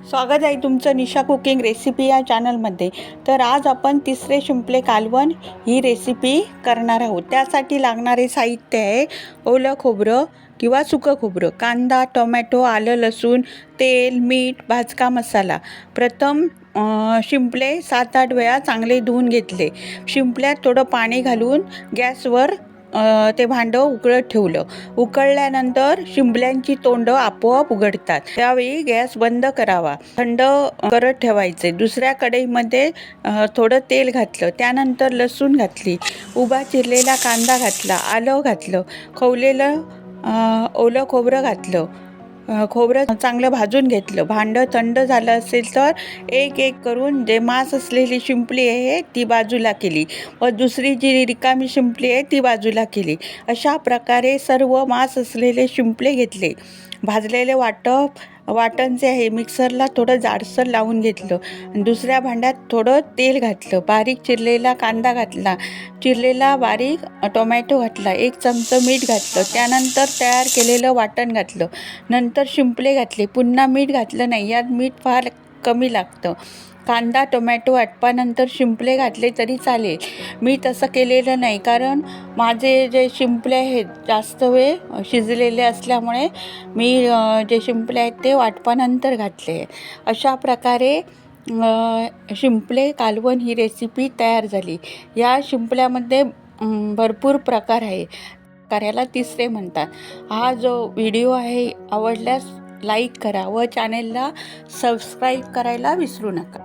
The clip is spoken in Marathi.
स्वागत आहे तुमचं निशा कुकिंग रेसिपी या चॅनलमध्ये। तर आज आपण तिसरे शिंपले कालवण ही रेसिपी करणार आहोत। त्यासाठी लागणारे साहित्य आहे ओलं खोबरं किंवा सुकं खोबरं, कांदा, टोमॅटो, आलं, लसूण, तेल, मीठ, भाजका मसाला। प्रथम शिंपले 7-8 वेळा चांगले धुवून घेतले। शिंपल्यात थोडं पाणी घालून गॅसवर ते भांडं उकळत ठेवलं। उकळल्यानंतर शिंपल्यांची तोंडं आपोआप उघडतात, त्यावेळी गॅस बंद करावा, थंड करत ठेवायचे। दुसऱ्या कढईमध्ये थोडं तेल घातलं, त्यानंतर लसूण घातली, उभा चिरलेला कांदा घातला, आलं घातलं, खवलेलं ओलं खोबरं घातलं। खोबरं चांगलं भाजून घेतलं। भांडं थंड झालं असेल तर एक एक करून जे मांस असलेली शिंपली आहे ती बाजूला केली व दुसरी जी रिकामी शिंपली आहे ती बाजूला केली। अशा प्रकारे सर्व मांस असलेले शिंपले घेतले। भाजलेले वाटण जे आहे मिक्सरला थोडं जाडसर लावून घेतलं। दुसऱ्या भांड्यात थोडं तेल घातलं, बारीक चिरलेला कांदा घातला, चिरलेला बारीक टोमॅटो घातला, 1 चमचा मीठ घातलं, त्यानंतर तयार केलेलं वाटण घातलं, नंतर शिंपले घातले, पुन्हा मीठ घातलं नाही, यात मीठ फार कमी लागतं। कांदा टोमॅटो आटपानंतर शिंपले घातले तरी चालेल। मी तसं केलेलं नाही, कारण माझे जे शिंपले आहेत जास्त वेळ शिजलेले असल्यामुळे मी जे शिंपले आहेत ते वाटपानंतर घातले। अशा प्रकारे शिंपले कालवण ही रेसिपी तयार झाली। या शिंपल्यामध्ये भरपूर प्रकार आहे, कार्याला तिसरे म्हणतात। हा जो व्हिडिओ आहे आवडल्यास लाईक करा व चॅनेलला सबस्क्राईब करायला विसरू नका।